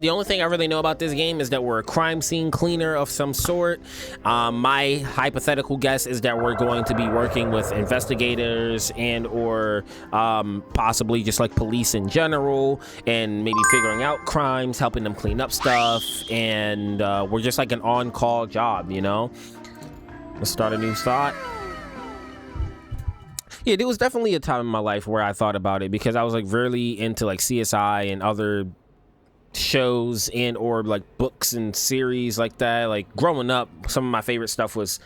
The only thing I really know about this game is that we're a crime scene cleaner of some sort. My hypothetical guess is that we're going to be working with investigators and or possibly just like police in general, and maybe figuring out crimes, helping them clean up stuff, and we're just like an on-call job, you know? Let's start a new thought. Yeah, there was definitely a time in my life where I thought about it, because I was like really into like CSI and other shows and or like books and series like that. Like growing up, some of my favorite stuff was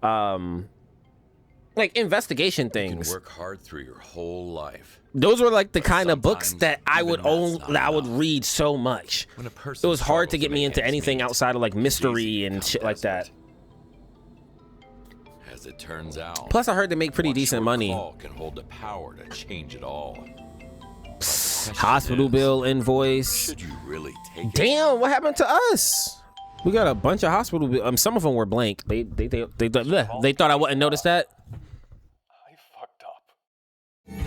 like investigation things. You can work hard through your whole life. Those were like the kind of books that I would read so much. It was hard to get me into anything outside of like mystery and shit like that. As it turns out, plus I heard they make pretty decent money. Can hold the power to change it all. Hospital bill invoice. Should you really take it? Damn, what happened to us? We got a bunch of hospital bills. Some of them were blank. They thought I wouldn't notice that. I fucked up.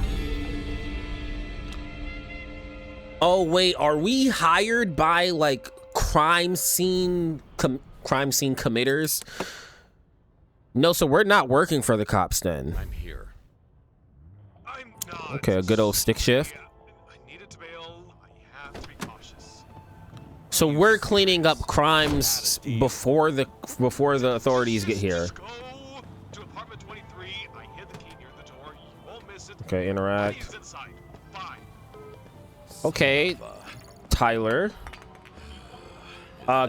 Oh wait, are we hired by like crime scene committers? No, so we're not working for the cops then. I'm here. I'm not. Okay, a good old stick shift. I needed to bail. I have to be cautious. So we're cleaning up crimes before the authorities get here. Go to apartment 23. I hid the key near the door. You won't miss it. Okay, interact. He's inside. Bye. Okay, Tyler.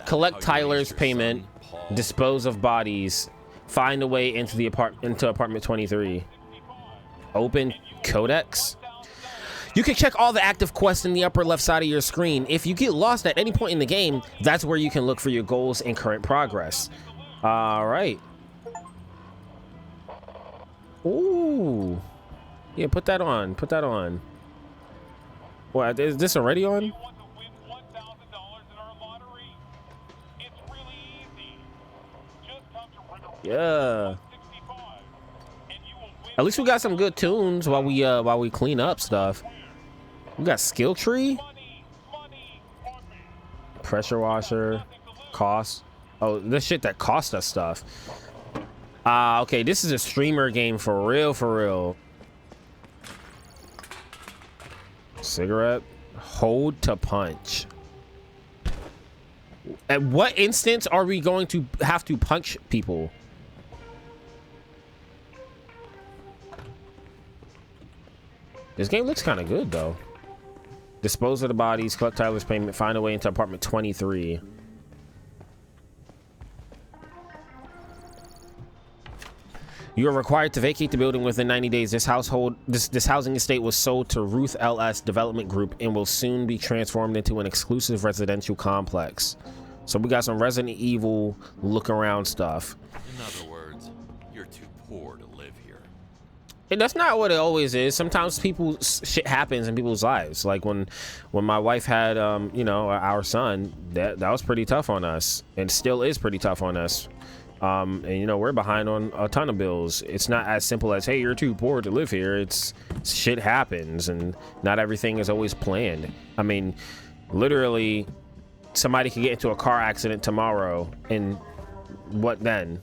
Collect Tyler's payment. Dispose of bodies. Find a way into the apartment 23. Open codex. You can check all the active quests in the upper left side of your screen. If you get lost at any point in the game, that's where you can look for your goals and current progress. All right. Ooh. Yeah, put that on. Put that on. What, is this already on? Yeah. At least we got some good tunes while we clean up stuff. We got skill tree, pressure washer, cost. Oh, this shit that cost us stuff. Okay, this is a streamer game for real, for real. Cigarette, hold to punch. At what instance are we going to have to punch people? This game looks kind of good, though. Dispose of the bodies, collect Tyler's payment, find a way into apartment 23. You are required to vacate the building within 90 days. This housing estate was sold to Ruth LS Development Group and will soon be transformed into an exclusive residential complex. So we got some Resident Evil look around stuff. In other words, you're too poor to live here. And that's not what it always is. Sometimes shit happens in people's lives. Like when my wife had, you know, our son, that was pretty tough on us, and still is pretty tough on us. And you know, we're behind on a ton of bills. It's not as simple as, hey, you're too poor to live here. It's shit happens, and not everything is always planned. I mean, literally, somebody could get into a car accident tomorrow, and what then?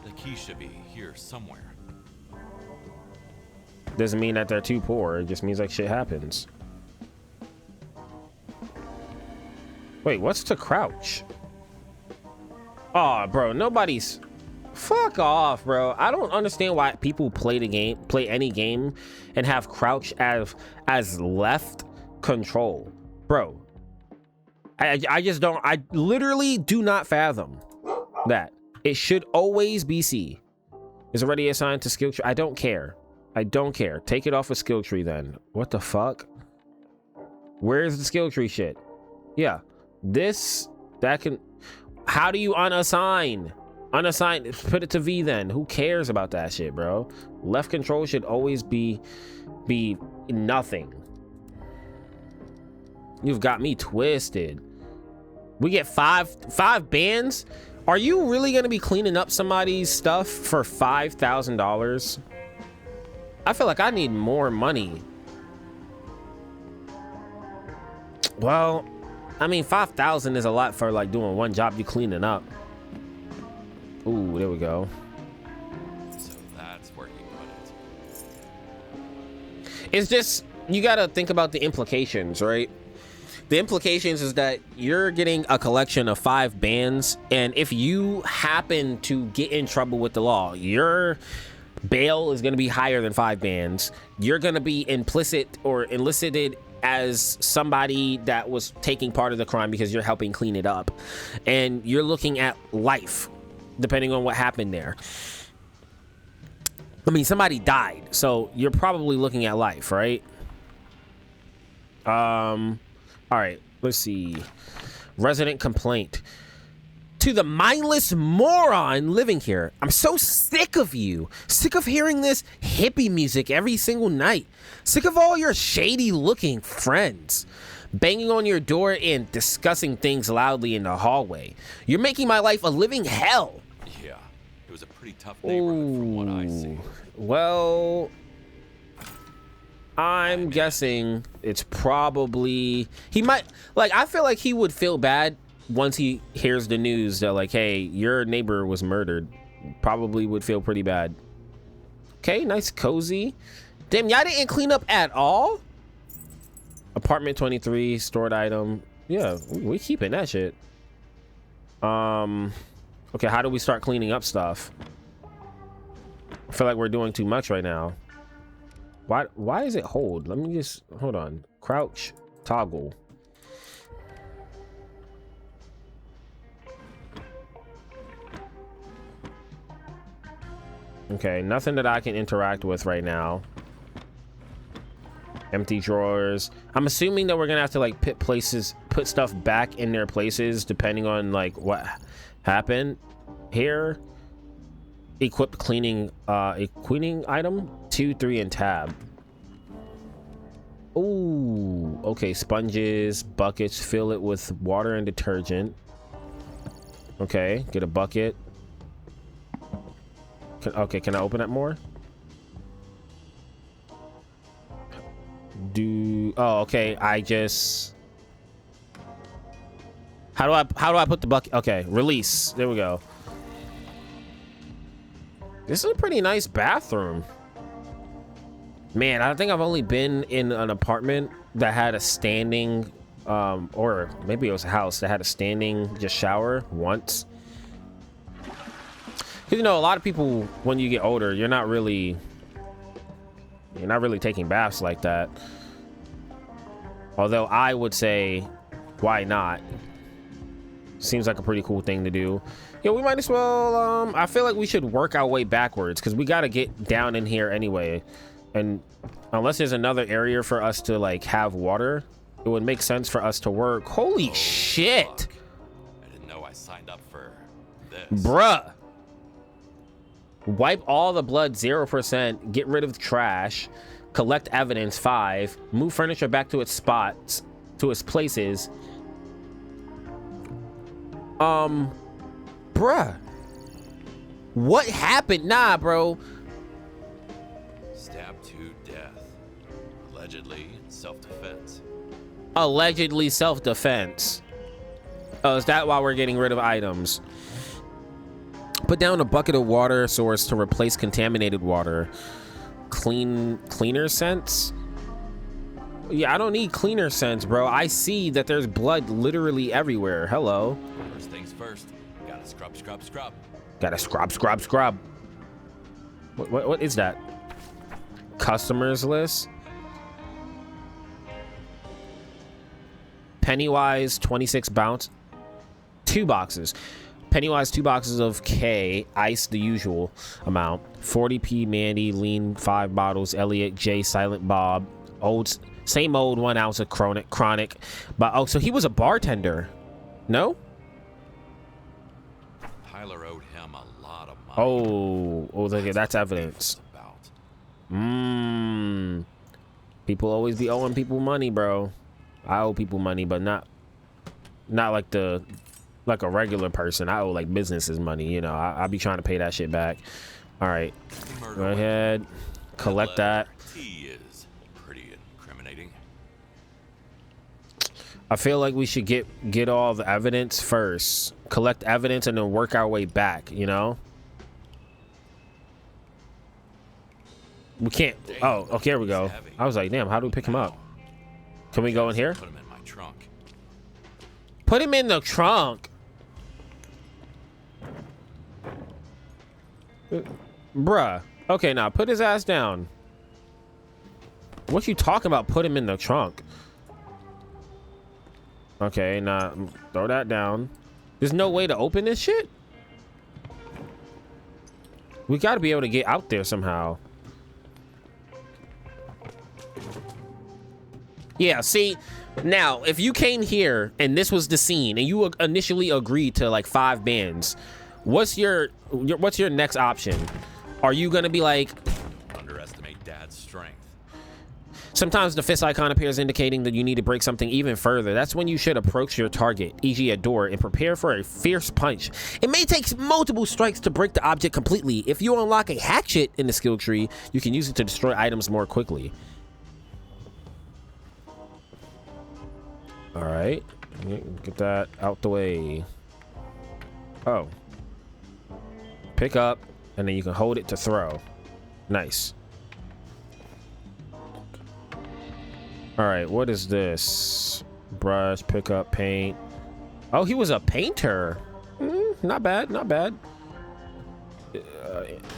The key should be here somewhere. Doesn't mean that they're too poor. It just means like shit happens. Wait, what's to crouch? Oh, bro, nobody's... Fuck off, bro. I don't understand why people play any game and have crouch as left control. Bro, I just don't... I literally do not fathom that. It should always be C. Is already assigned to skill tree. I don't care. I don't care. Take it off a skill tree then. What the fuck? Where's the skill tree shit? Yeah. That can... How do you unassign? Unassign, put it to V then. Who cares about that shit, bro? Left control should always be nothing. You've got me twisted. We get five bands? Are you really gonna be cleaning up somebody's stuff for $5,000? I feel like I need more money. Well, I mean, 5,000 is a lot for like doing one job. You cleaning up. Ooh, there we go. So that's where he put it. It's just, you gotta think about the implications, right? The implications is that you're getting a collection of 5 bands, and if you happen to get in trouble with the law, your bail is going to be higher than 5 bands. You're going to be implicit or enlisted as somebody that was taking part of the crime because you're helping clean it up, and you're looking at life depending on what happened there. I mean, somebody died, so you're probably looking at life, right? All right, let's see. Resident complaint. To the mindless moron living here. I'm so sick of you. Sick of hearing this hippie music every single night. Sick of all your shady looking friends banging on your door and discussing things loudly in the hallway. You're making my life a living hell. Yeah, it was a pretty tough neighborhood from what I see. Well, I'm guessing it's probably, he might, like, I feel like he would feel bad once he hears the news that, like, hey, your neighbor was murdered. Probably would feel pretty bad. Okay, nice cozy. Damn, y'all didn't clean up at all? Apartment 23, stored item. Yeah, we keeping that shit. Okay, how do we start cleaning up stuff? I feel like we're doing too much right now. Why is it hold? Let me just hold on. Crouch, toggle. Okay, nothing that I can interact with right now. Empty drawers. I'm assuming that we're gonna have to like put stuff back in their places depending on like what happened here. Equip cleaning item 2, 3, and tab. Ooh, okay, sponges, buckets, fill it with water and detergent. Okay, get a bucket. Okay, can I open it more? Oh, okay, I just, how do I put the bucket? Okay, release. There we go. This is a pretty nice bathroom. Man, I think I've only been in an apartment that had a standing, or maybe it was a house that had a standing just shower once. Because, you know, a lot of people, when you get older, you're not really taking baths like that. Although I would say, why not? Seems like a pretty cool thing to do. Yeah, we might as well, I feel like we should work our way backwards because we got to get down in here anyway. And unless there's another area for us to like have water, it would make sense for us to work. Holy shit. Fuck. I didn't know I signed up for this. Bruh. Wipe all the blood 0%, get rid of the trash, collect evidence 5, move furniture back to its spots, to its places. Bruh. What happened? Nah, bro. Stabbed to death. Allegedly self-defense. Allegedly self-defense. Oh, is that why we're getting rid of items? Put down a bucket of water source to replace contaminated water. Cleaner scents? Yeah, I don't need cleaner scents, bro. I see that there's blood literally everywhere. Hello. First things first. Gotta scrub. Gotta scrub. What is that? Customers list. Pennywise 26 bounce. 2 boxes. Pennywise 2 boxes of K, ice the usual amount, 40p Mandy, lean 5 bottles, Elliot J, Silent Bob, same old 1 ounce of chronic. But oh, so he was a bartender, no? Tyler owed him a lot of money. Oh, okay, that's evidence. People always be owing people money, bro. I owe people money, but not like like a regular person. I owe like businesses money, you know. I'll be trying to pay that shit back. All right, go ahead, collect that. T is pretty incriminating. I feel like we should get all the evidence first, collect evidence, and then work our way back, you know? We can't. Oh, okay, here we go. I was like, damn, how do we pick him up? Can we go in here? Put him in my trunk. Put him in the trunk. Bruh. Okay, now put his ass down. What you talking about? Put him in the trunk. Okay, now throw that down. There's no way to open this shit? We gotta be able to get out there somehow. Yeah, see, now, if you came here and this was the scene and you initially agreed to like 5 bands, what's your next option? Are you gonna be like, Underestimate Dad's strength. sometimes the fist icon appears indicating that you need to break something even further. That's when you should approach your target, e.g. a door, and prepare for a fierce punch. It may take multiple strikes to break the object completely. If you unlock a hatchet in the skill tree, you can use it to destroy items more quickly. All right, get that out the way. Oh, pick up, and then you can hold it to throw. Nice. All right, what is this? Brush, pick up, paint. Oh, he was a painter. Not bad, not bad.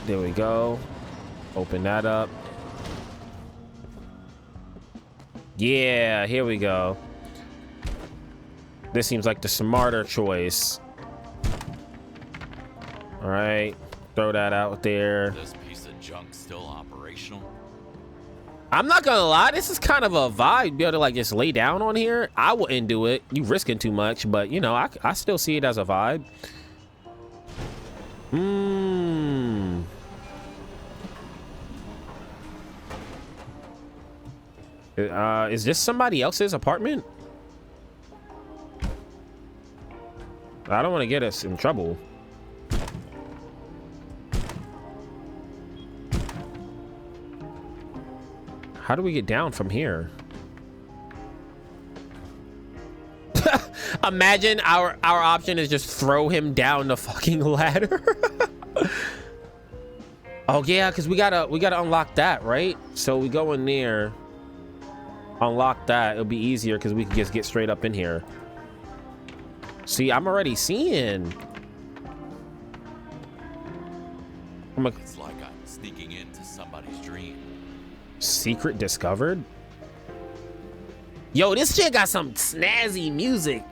There we go. Open that up. Yeah, here we go. This seems like the smarter choice. All right, throw that out there. This piece of junk still operational? I'm not gonna lie, this is kind of a vibe. Be able to like just lay down on here. I wouldn't do it. You risking too much, but you know, I still see it as a vibe. Is this somebody else's apartment? I don't want to get us in trouble. How do we get down from here? Imagine our option is just throw him down the fucking ladder. Oh yeah, because we gotta unlock that, right? So we go in there, unlock that. It'll be easier because we can just get straight up in here. See, I'm already seeing. It's like I'm sneaking into somebody's dream. Secret discovered? Yo, this shit got some snazzy music.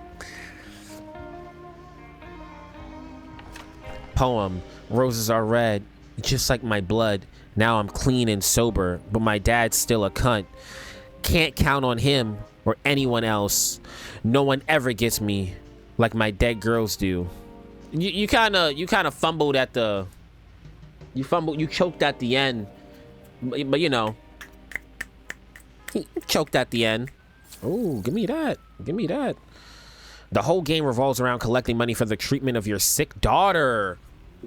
Poem. Roses are red, just like my blood. Now I'm clean and sober, but my dad's still a cunt. Can't count on him or anyone else. No one ever gets me like my dead girls do. You kind of fumbled at the. You choked at the end, but you know. You choked at the end. Oh, give me that. Give me that. The whole game revolves around collecting money for the treatment of your sick daughter.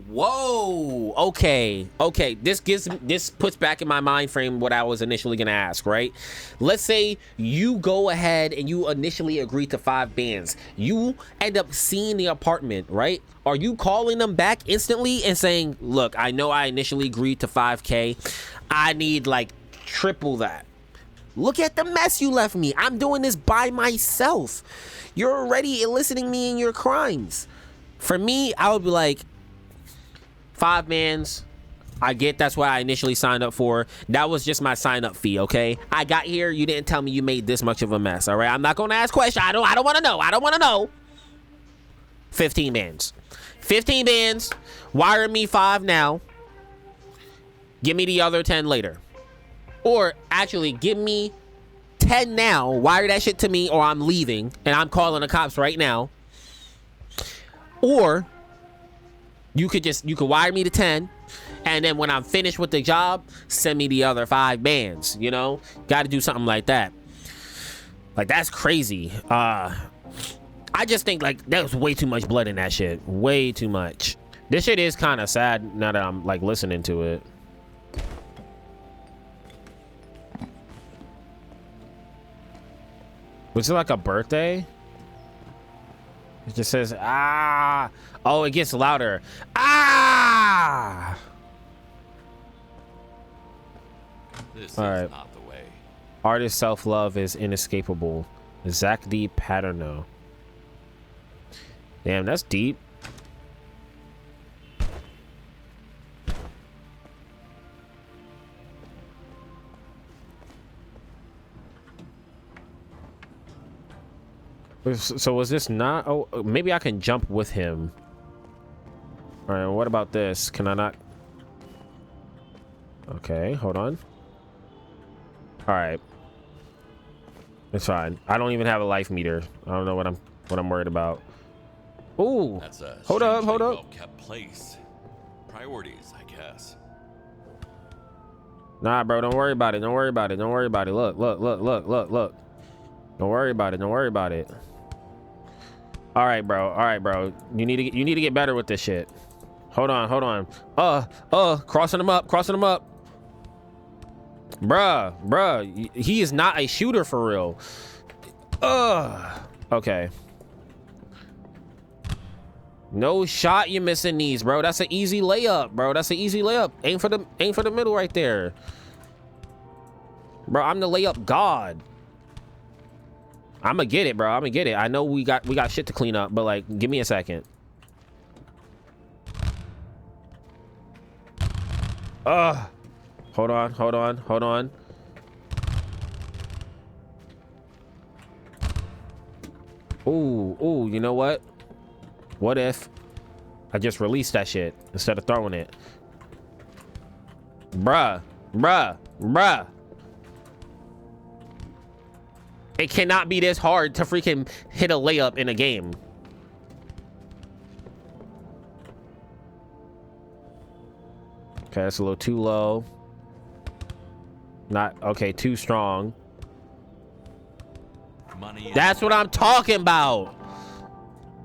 Whoa. Okay. Okay. This puts back in my mind frame what I was initially gonna ask, right? Let's say you go ahead and you initially agree to 5 bands. You end up seeing the apartment, right? Are you calling them back instantly and saying, look, I know I initially agreed to 5K. I need like triple that. Look at the mess you left me. I'm doing this by myself. You're already eliciting me in your crimes. For me, I would be like, 5 bands. I get that's what I initially signed up for. That was just my sign up fee, okay? I got here. You didn't tell me you made this much of a mess, all right? I'm not going to ask questions. I don't want to know. I don't want to know. 15 bands. 15 bands. Wire me 5 now. Give me the other 10 later. Or actually, give me 10 now. Wire that shit to me or I'm leaving. And I'm calling the cops right now. Or you could wire me to 10. And then when I'm finished with the job, send me the other 5 bands. You know? Got to do something like that. Like, that's crazy. I just think, like, there was way too much blood in that shit. Way too much. This shit is kind of sad now that I'm, like, listening to it. Was it like a birthday? It just says, ah. Oh, it gets louder. Ah! This All is right. not the way. Artist self-love is inescapable. Zach D. Paterno. Damn, that's deep. So was this not? Oh, maybe I can jump with him. All right, what about this? Can I not? Okay, hold on. All right. It's fine. I don't even have a life meter. I don't know what I'm worried about. Ooh. That's a Hold up, hold up. well-kept place. Priorities, I guess. Nah, bro, don't worry about it. Don't worry about it. Don't worry about it. Look. Don't worry about it. Don't worry about it. All right, bro. All right, bro. You need to get better with this shit. Hold on. Crossing them up. Bruh. He is not a shooter for real. Okay. No shot, you're missing these, bro. That's an easy layup, bro. That's an easy layup. Aim for the middle right there. Bro, I'm the layup god. I'ma get it, bro. I'ma get it. I know we got shit to clean up, but like, give me a second. Hold on. Ooh, you know what? What if I just release that shit instead of throwing it? Bruh. It cannot be this hard to freaking hit a layup in a game. Okay, that's a little too low. Not okay, too strong. Money. That's what I'm talking about.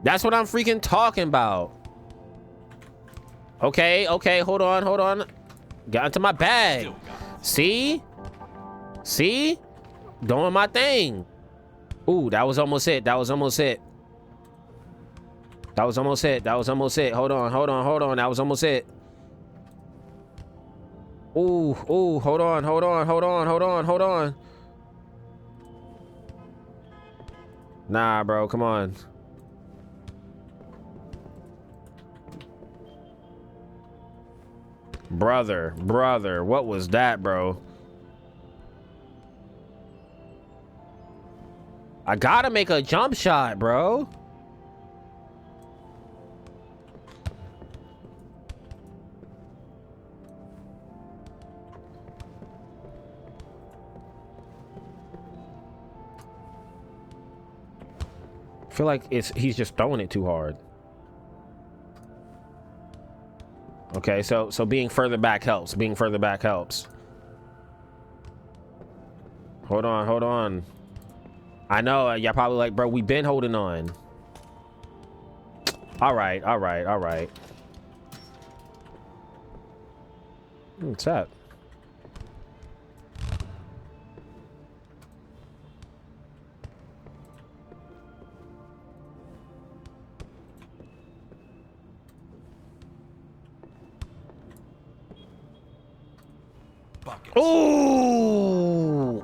That's what I'm freaking talking about. Okay, hold on. Got into my bag. See? Doing my thing. Ooh, that was almost it. Hold on. That was almost it. Ooh, hold on. Nah, bro, come on. Brother, what was that, bro? I gotta make a jump shot, bro. I feel like he's just throwing it too hard. Okay, so being further back helps. Hold on. I know y'all probably like, bro, we been holding on. All right. What's that? Buckets. Ooh!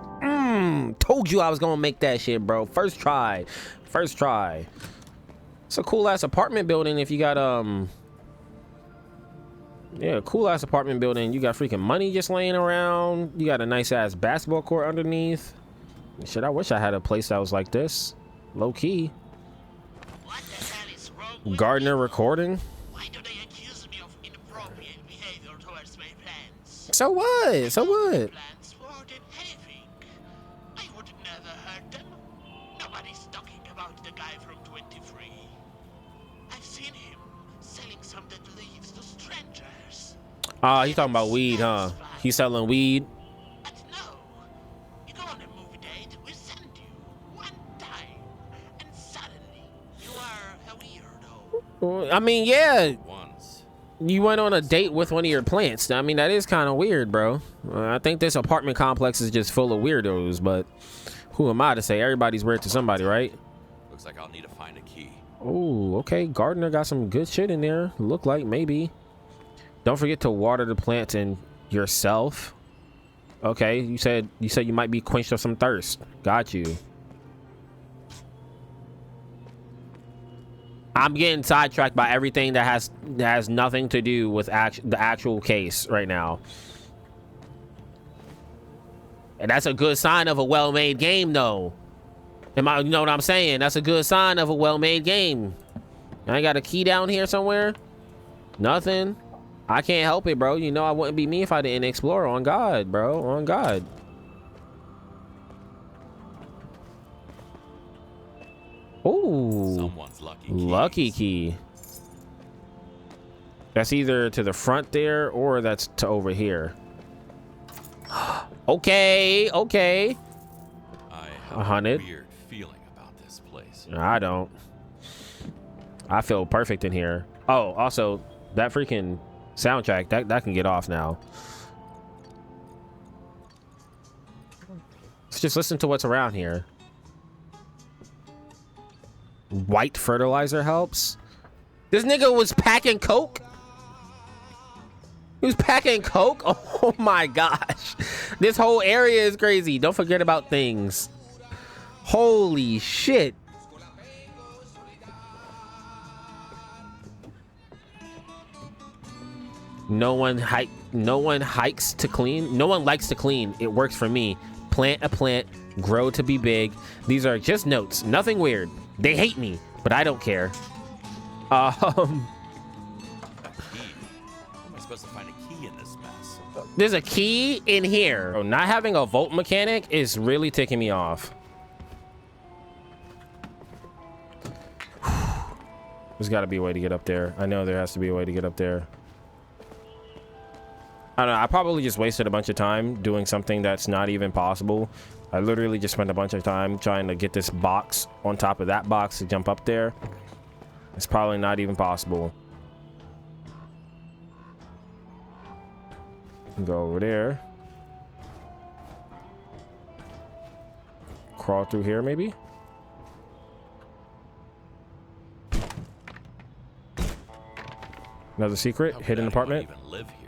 Told you I was gonna make that shit, bro. First try. It's a cool ass apartment building. If you got yeah, cool ass apartment building. You got freaking money just laying around. You got a nice ass basketball court underneath. Shit, I wish I had a place that was like this. Low key. What the hell is wrong with Gardner people? recording. Why do they accuse me of inappropriate behavior towards my plants? So what? Plants more than anything. I would never hurt them. Nobody's talking about the guy from 23. I've seen him selling some dead leaves to strangers. He's talking about weed, huh? He's selling weed. But no, you go on a movie date, we send you one time, and suddenly you are a weirdo. I mean, yeah. Once. You went on a date with one of your plants. I mean, that is kind of weird, bro. I think this apartment complex is just full of weirdos, but Who am I to say? Everybody's weird to somebody, right? Looks like I'll need to find a key. Oh, okay. Gardener got some good shit in there. Look like maybe. Don't forget to water the plants and yourself. Okay, you said you might be quenched of some thirst. Got you. I'm getting sidetracked by everything that has nothing to do with the actual case right now. And that's a good sign of a well-made game, though. You know what I'm saying? That's a good sign of a well-made game. I ain't got a key down here somewhere. Nothing. I can't help it, bro. You know I wouldn't be me if I didn't explore. On God, bro. On God. Ooh. Someone's lucky. Lucky key. That's either to the front there or that's to over here. Okay, okay. I have 100. a weird feeling about this place. I don't. I feel perfect in here. Oh, also, that freaking soundtrack, that can get off now. Let's just listen to what's around here. White fertilizer helps. This nigga was packing coke. He was packing coke. Oh my gosh, this whole area is crazy. Don't forget about things. Holy shit. No one hikes to clean. No one likes to clean. It works for me. Plant a plant, grow to be big. These are just notes, nothing weird. They hate me, but I don't care. A key. How am I supposed to find a key in this mess? There's a key in here. Bro, not having a volt mechanic is really ticking me off. There's got to be a way to get up there. I know there has to be a way to get up there. I don't know. I probably just wasted a bunch of time doing something that's not even possible. I literally just spent a bunch of time trying to get this box on top of that box to jump up there. It's probably not even possible. Go over there. Crawl through here, maybe? Another secret, hidden apartment. Even live here?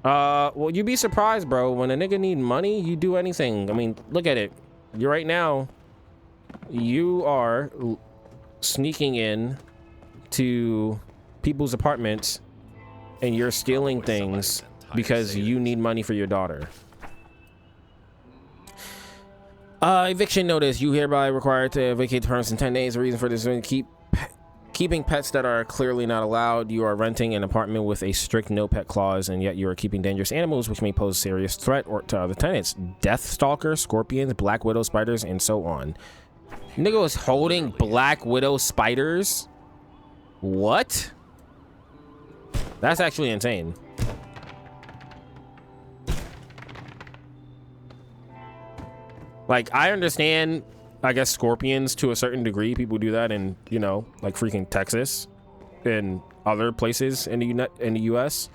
Well, you'd be surprised, bro. When a nigga need money, you do anything. I mean, look at it. You right now, you are sneaking in to people's apartments and you're stealing things because you need money for your daughter. Eviction notice. You hereby required to vacate the premise in 10 days. The reason for this is keeping pets that are clearly not allowed. You are renting an apartment with a strict no pet clause, and yet you are keeping dangerous animals which may pose serious threat to other tenants. Death stalker, scorpions, black widow spiders, and so on. Nigga was holding black widow spiders? What? That's actually insane. Like, I understand, I guess, scorpions to a certain degree. People do that in, you know, like freaking Texas and other places in the US.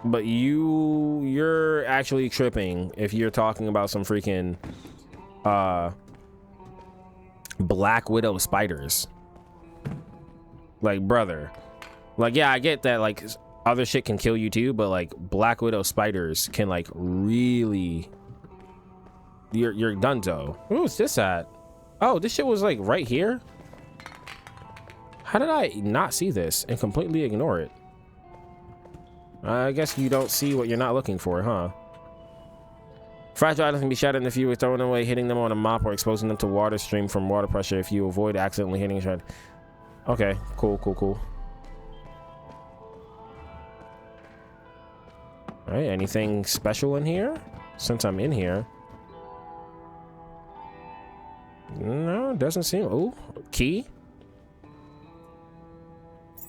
But you're actually tripping if you're talking about some freaking black widow spiders. Like, brother. Like, yeah, I get that, like, other shit can kill you too, but like black widow spiders can like really... You're donezo. Where's this at? Oh, this shit was like right here. How did I not see this and completely ignore it? I guess you don't see what you're not looking for, huh? Fragile items can be shattered if you were throwing them away, hitting them on a mop, or exposing them to water stream from water pressure if you avoid accidentally hitting a shred. Okay, cool. All right, anything special in here? Since I'm in here. No, doesn't seem. Oh, key.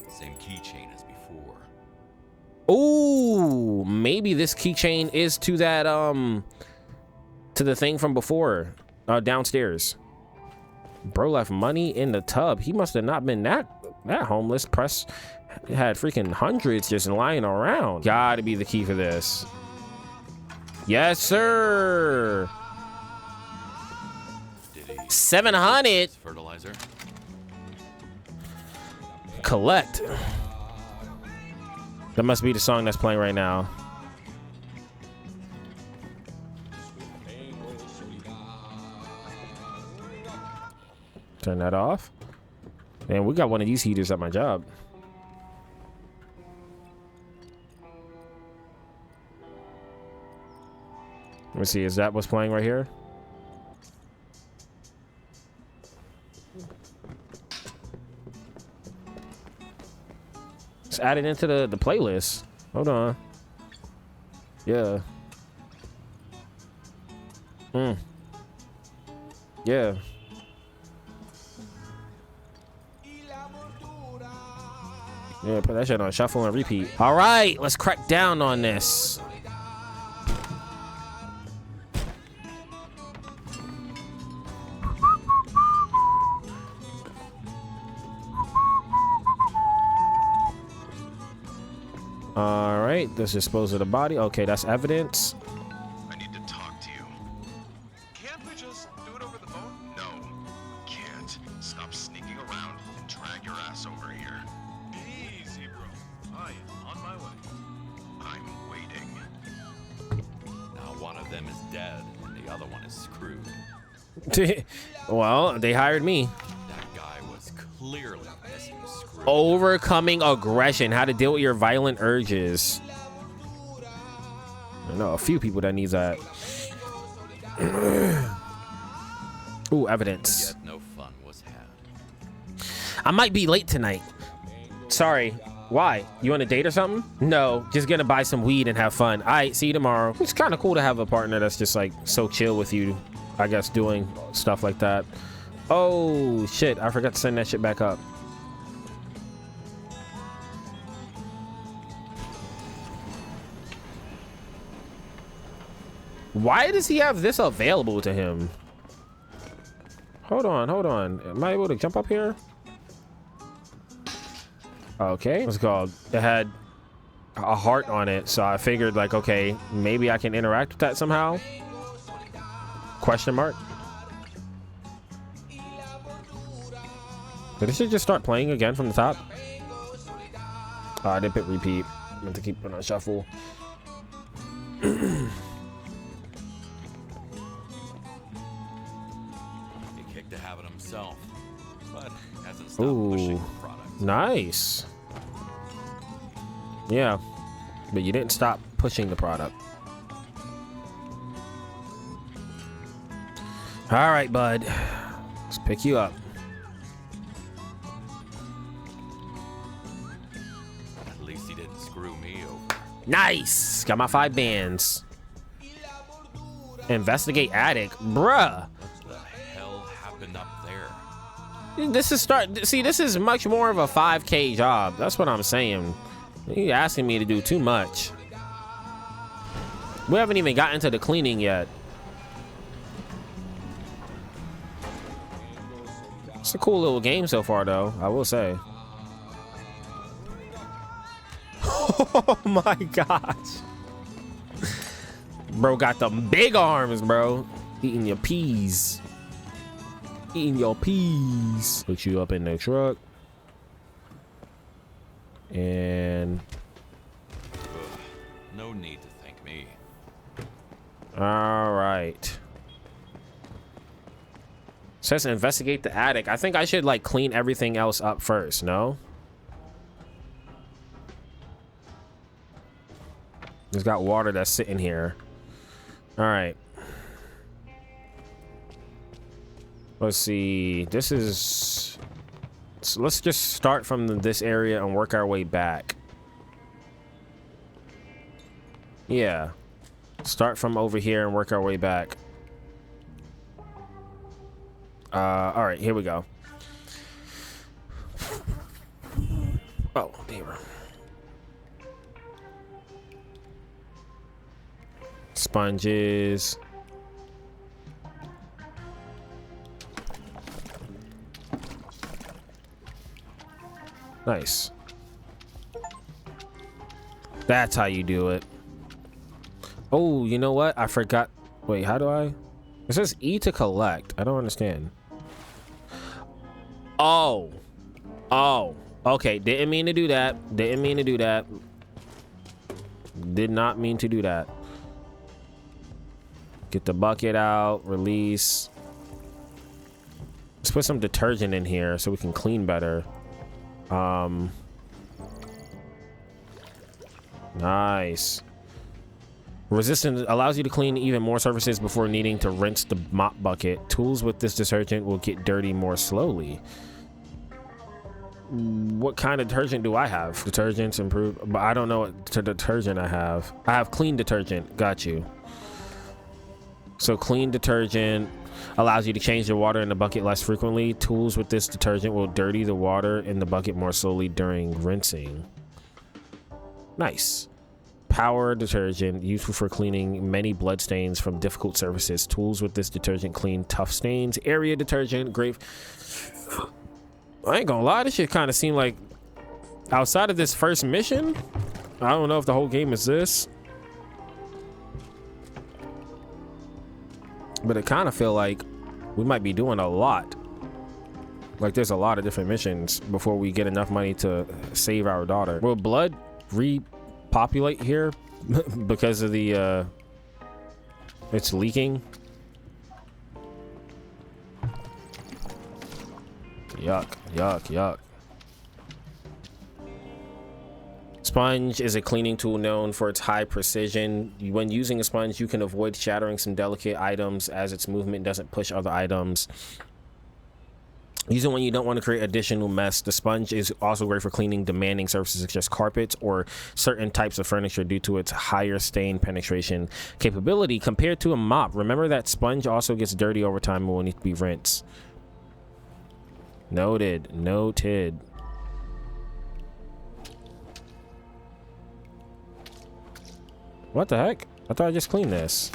Same keychain as before. Oh, maybe this keychain is to that to the thing from before, downstairs. Bro left money in the tub. He must have not been that homeless. Press had freaking hundreds just lying around. Gotta be the key for this. Yes, sir. Did he 700. fertilizer? Collect. That must be the song that's playing right now. Turn that off. Man, we got one of these heaters at my job. Let me see, is that what's playing right here? Let's add it into the playlist. Hold on. Yeah. Yeah. Yeah, put that shit on shuffle and repeat. All right, let's crack down on this. All right, let's dispose of the body. Okay, that's evidence. I need to talk to you. Can't we just do it over the phone? No, we can't. Stop sneaking around and drag your ass over here. Easy, bro. I am on my way. I'm waiting. Now one of them is dead, and the other one is screwed. Well, they hired me. That guy was clearly missing a screw. Overcoming aggression. How to deal with your violent urges. I know a few people that needs that. Ooh, evidence. Yet no fun was had. I might be late tonight. Sorry. Why? You on a date or something? No, just gonna buy some weed and have fun. All right, see you tomorrow. It's kind of cool to have a partner that's just like so chill with you, I guess, doing stuff like that. Oh, shit. I forgot to send that shit back up. Why does he have this available to him? Hold on, hold on. Am I able to jump up here? Okay. What's it called? It had a heart on it, so I figured like, okay, maybe I can interact with that somehow. Question mark. Did this shit just start playing again from the top? Oh, I didn't hit repeat. I meant to keep it on shuffle. He kicked the habit himself, but hasn't stopped pushing the product. Nice. Yeah, but you didn't stop pushing the product. All right, bud. Let's pick you up. At least he didn't screw me over. Nice. Got my 5 bands. Investigate attic, bruh. What the hell happened up there? This is much more of a 5K job. That's what I'm saying. You're asking me to do too much. We haven't even gotten to the cleaning yet. It's a cool little game so far, though, I will say. Oh my gosh. Bro got them big arms, bro. Eating your peas. Eating your peas. Put you up in the truck. And No need to thank me. all right. Says investigate the attic. I think I should like clean everything else up first, no? There's got water that's sitting here. All right. Let's see. This is... So let's just start from this area and work our way back. Yeah. Start from over here and work our way back. All right, here we go. Oh, damn. Sponges. Nice. That's how you do it. Oh, you know what? I forgot. Wait, how do I? It says E to collect. I don't understand. Oh. Oh. Okay. Didn't mean to do that. Didn't mean to do that. Did not mean to do that. Get the bucket out. Release. Let's put some detergent in here so we can clean better. Nice. Resistance allows you to clean even more surfaces before needing to rinse the mop bucket. Tools with this detergent will get dirty more slowly. What kind of detergent do I have? Detergents improve, but I don't know what detergent I have. I have clean detergent. Got you. So clean detergent allows you to change the water in the bucket less frequently. Tools with this detergent will dirty the water in the bucket more slowly during rinsing. Nice. Power detergent, useful for cleaning many blood stains from difficult surfaces. Tools with this detergent clean tough stains. Area detergent, great. I ain't gonna lie, this shit kind of seemed like outside of this first mission. I don't know if the whole game is this, but it kind of feel like we might be doing a lot. Like there's a lot of different missions before we get enough money to save our daughter. Will blood repopulate here because of the it's leaking? Yuck, yuck, yuck. Sponge is a cleaning tool known for its high precision. When using a sponge, you can avoid shattering some delicate items as its movement doesn't push other items. Use it when you don't want to create additional mess. The sponge is also great for cleaning demanding surfaces such as carpets or certain types of furniture due to its higher stain penetration capability compared to a mop. Remember that sponge also gets dirty over time and will need to be rinsed. Noted. Noted. What the heck? I thought I just cleaned this.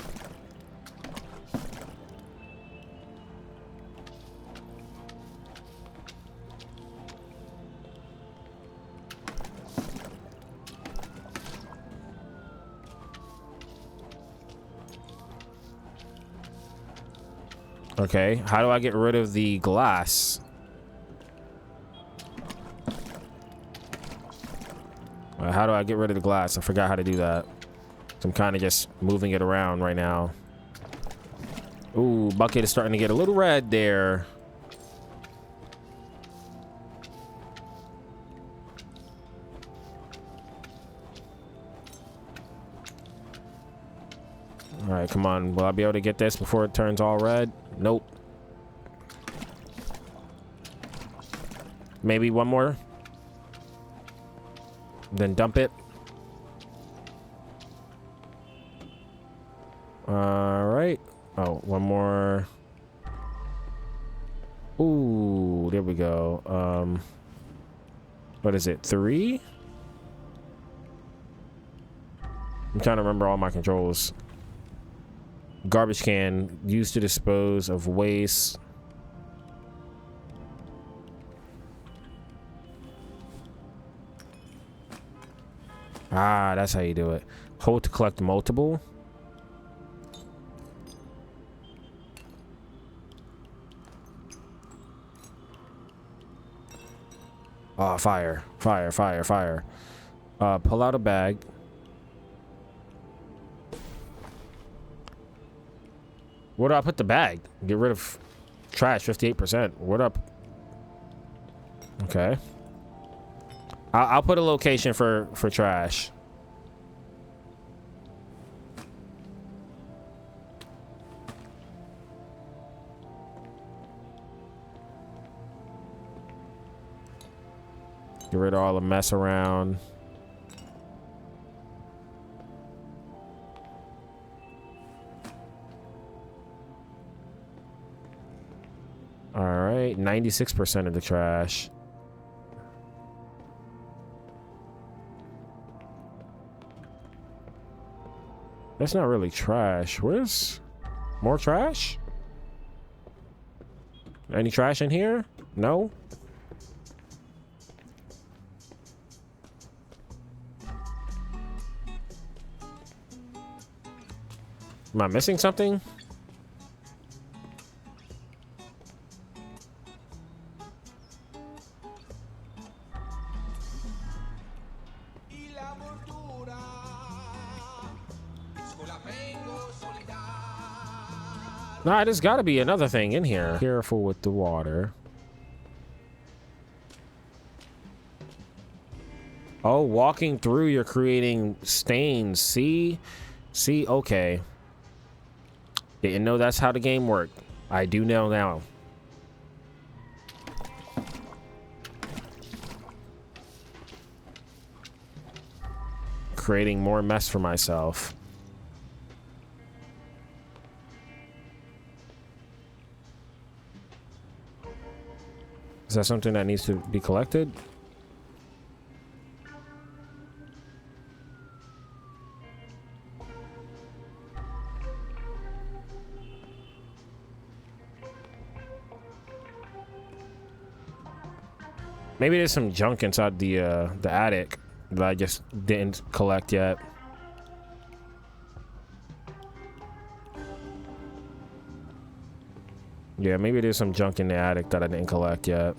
Okay, how do I get rid of the glass? How do I get rid of the glass? I forgot how to do that. So I'm kind of just moving it around right now. Ooh, bucket is starting to get a little red there. All right, come on. Will I be able to get this before it turns all red? Nope. Maybe one more. Then dump it. All right. Oh, one more. Ooh, there we go. What is it? 3? I'm trying to remember all my controls. Garbage can used to dispose of waste. Ah, that's how you do it. Hold to collect multiple. Oh, fire, fire, fire, fire. Pull out a bag. Where do I put the bag? Get rid of trash, 58%. What up? Okay. I'll put a location for trash. Get rid of all the mess around. All right, 96% of the trash. That's not really trash. Where's more trash? Any trash in here? No? Am I missing something? Nah, there's got to be another thing in here. Careful with the water. Oh, walking through, you're creating stains. See? See? Okay. Didn't know that's how the game worked. I do know now. Creating more mess for myself. Is that something that needs to be collected? Maybe there's some junk inside the attic that I just didn't collect yet. Yeah, maybe there's some junk in the attic that I didn't collect yet.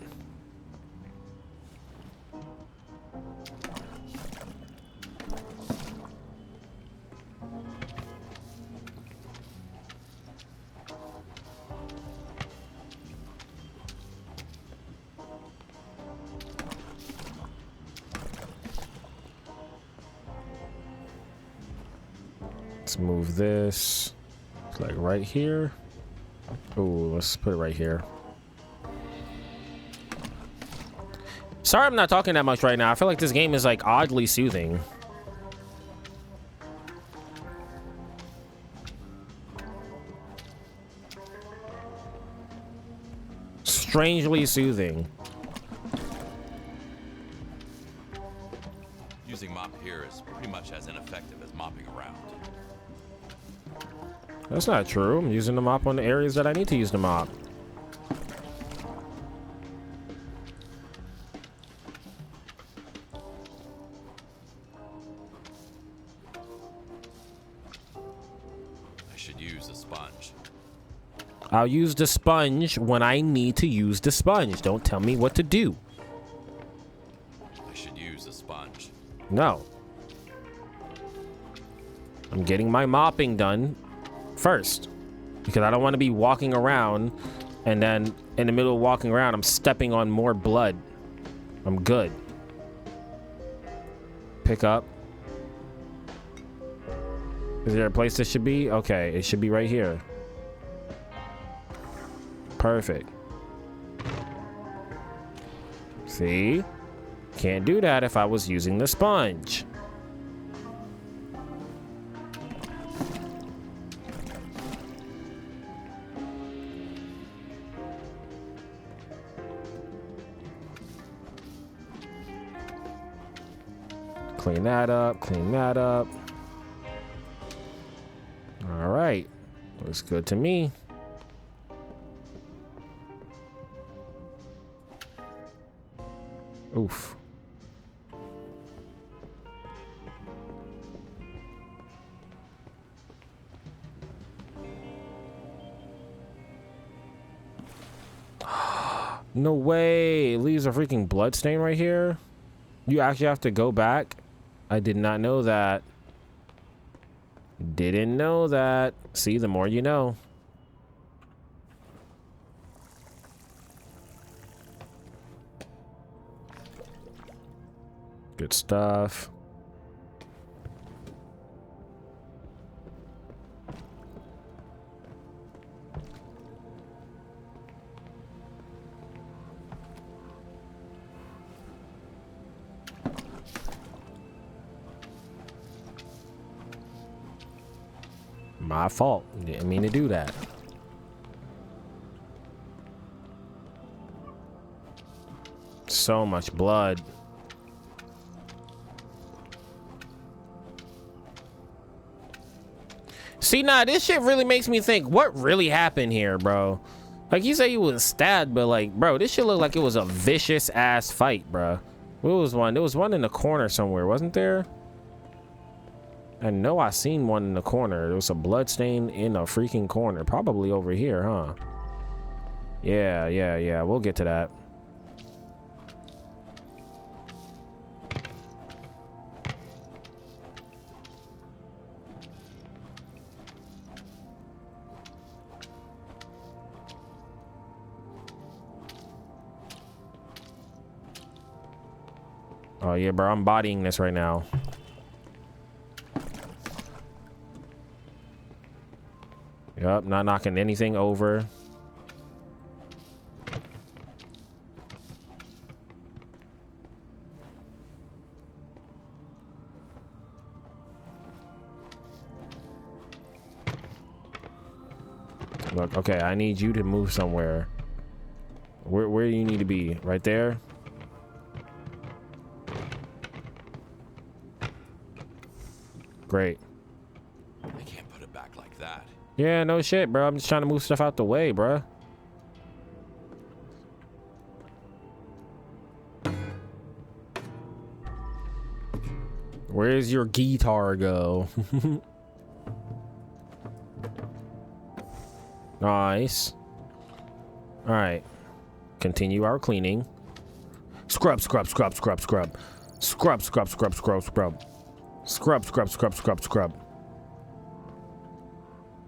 Let's move this like right here. Oh, let's put it right here. Sorry I'm not talking that much right now. I feel like this game is like oddly soothing. Strangely soothing. Using mop here is pretty much as ineffective as mopping around. That's not true. I'm using the mop on the areas that I need to use the mop. I should use a sponge. I'll use the sponge when I need to use the sponge. Don't tell me what to do. I should use a sponge. No. I'm getting my mopping done first, because I don't want to be walking around and then in the middle of walking around I'm stepping on more blood. I'm good. Pick up. Is there a place this should be? Okay, it should be right here. Perfect. See? Can't do that if I was using the sponge. Clean that up, clean that up. All right, looks good to me. Oof. No way, it leaves a freaking blood stain right here. You actually have to go back. I did not know that. Didn't know that. See, the more you know. Good stuff. My fault. Didn't mean to do that. So much blood. See, nah, this shit really makes me think, what really happened here, bro? Like, you say he was stabbed, but like, bro, this shit looked like it was a vicious ass fight, bro. What was one? There was one in the corner somewhere, wasn't there? I know I seen one in the corner. There was a blood stain in a freaking corner. Probably over here, huh? Yeah. We'll get to that. Oh yeah, bro, I'm bodying this right now. Yup, not knocking anything over. Look, okay, I need you to move somewhere. Where do you need to be? Right there? Great. I can't put it back like that. Yeah, no shit, bro. I'm just trying to move stuff out the way, bro. Where's your guitar go? Nice. All right. Continue our cleaning. Scrub. Scrub.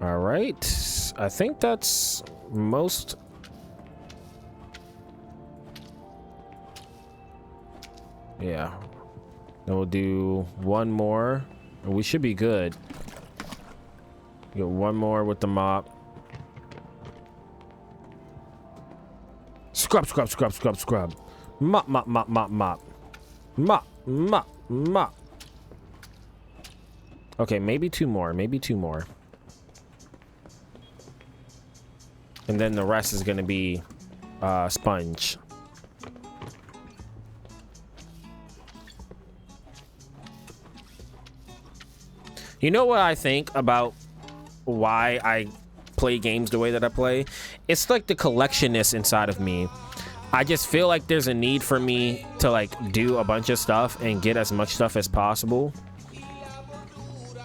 All right. I think that's most. Yeah. Then we'll do one more. We should be good. Get one more with the mop. Scrub. Mop. Okay, maybe two more. And then the rest is gonna be sponge. You know what I think about why I play games the way that I play? It's like the collectionist inside of me. I just feel like there's a need for me to like do a bunch of stuff and get as much stuff as possible.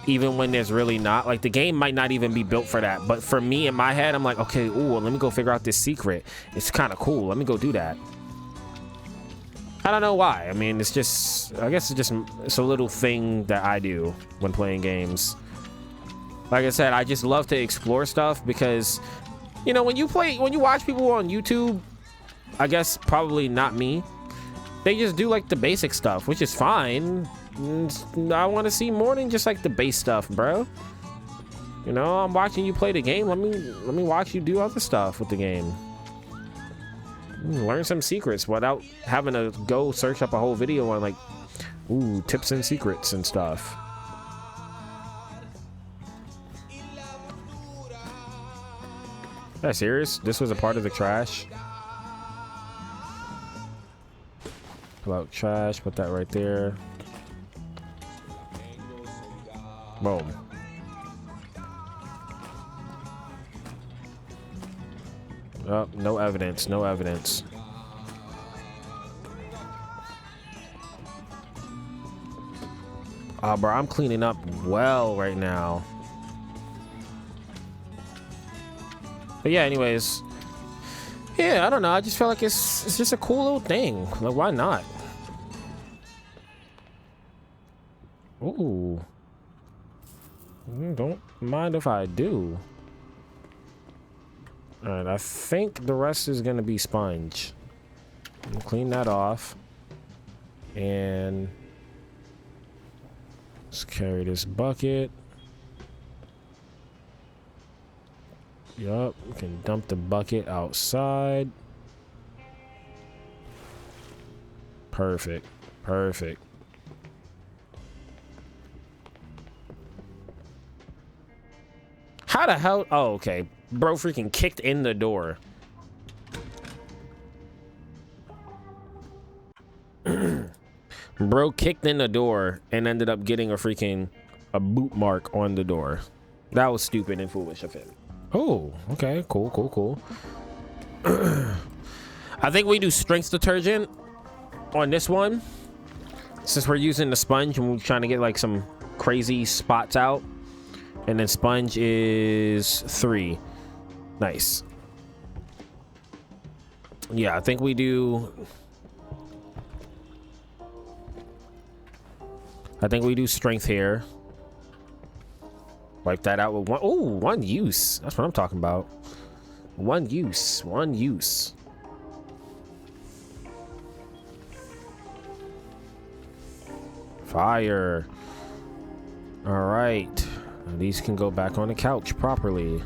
Even when there's really not. Like the game might not even be built for that. But for me in my head, I'm like, okay, ooh, let me go figure out this secret. It's kind of cool. Let me go do that. I don't know why. I mean, it's just, I guess it's a little thing that I do when playing games. Like I said, I just love to explore stuff because, you know, when you watch people on YouTube, I guess probably not me, they just do like the basic stuff, which is fine. I want to see more than just like the base stuff, bro. You know, I'm watching you play the game. Let me watch you do other stuff with the game. Learn some secrets without having to go search up a whole video on like, ooh, tips and secrets and stuff. Is that serious? This was a part of the trash? Pull out trash, put that right there. Boom. Oh, no evidence, no evidence. Bro, I'm cleaning up well right now. But yeah, anyways. Yeah, I don't know. I just feel like it's just a cool little thing. Like, why not? Ooh. Don't mind if I do. All right, I think the rest is gonna be sponge. Clean that off. And let's carry this bucket. Yup, we can dump the bucket outside. Perfect. Perfect. How the hell? Oh, okay. Bro freaking kicked in the door. Bro kicked in the door and ended up getting a boot mark on the door. That was stupid and foolish of him. Oh, okay. Cool. I think we do strength detergent on this one. Since we're using the sponge and we're trying to get like some crazy spots out. And then sponge is 3. Nice. Yeah, I think we do. I think we do strength here. Wipe that out with one. Oh, one use. That's what I'm talking about. One use. One use. Fire. All right. These can go back on the couch properly.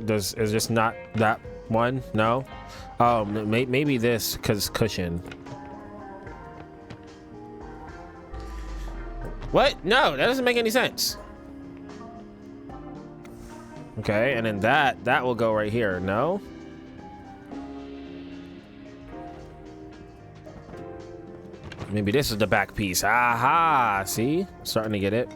Is just not that one? No. Oh, maybe this because cushion. What? No, that doesn't make any sense. Okay, and then that will go right here. No. Maybe this is the back piece. Aha! See? Starting to get it.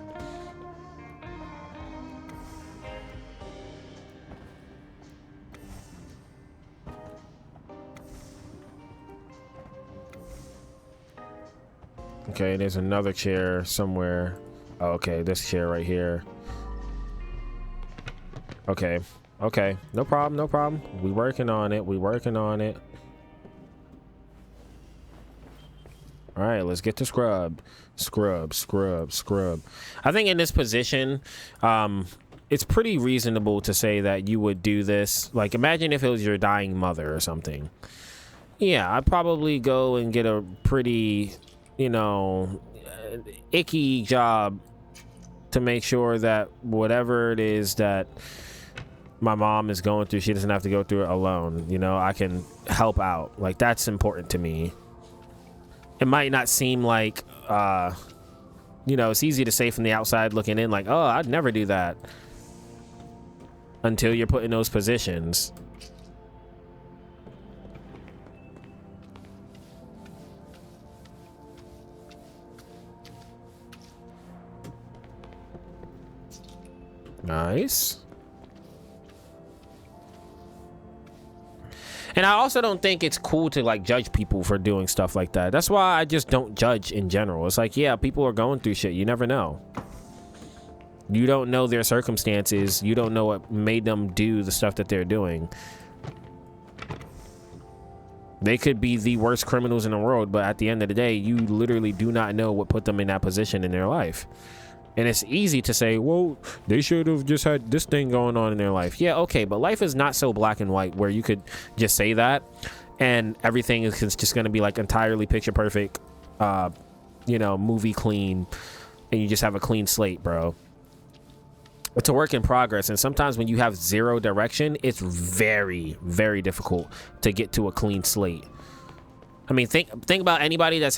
Okay, there's another chair somewhere. Oh, okay, this chair right here. Okay. Okay. No problem, no problem. We working on it. We working on it. All right, let's get to scrub. Scrub, scrub, scrub. I think in this position, it's pretty reasonable to say that you would do this. Like, imagine if it was your dying mother or something. Yeah, I'd probably go and get a pretty, you know, icky job to make sure that whatever it is that my mom is going through, she doesn't have to go through it alone. You know, I can help out. Like, that's important to me. It might not seem like, you know, it's easy to say from the outside looking in, like, oh, I'd never do that. Until you're put in those positions. Nice. And I also don't think it's cool to like judge people for doing stuff like that. That's why I just don't judge in general. It's like, yeah, people are going through shit. You never know. You don't know their circumstances. You don't know what made them do the stuff that they're doing. They could be the worst criminals in the world, but at the end of the day, you literally do not know what put them in that position in their life. And it's easy to say, well, they should have just had this thing going on in their life. Yeah, okay, but life is not so black and white where you could just say that and everything is just going to be like entirely picture perfect, you know, movie clean, and you just have a clean slate, bro. It's a work in progress, and sometimes when you have zero direction, it's very, very difficult to get to a clean slate. I mean, think about anybody that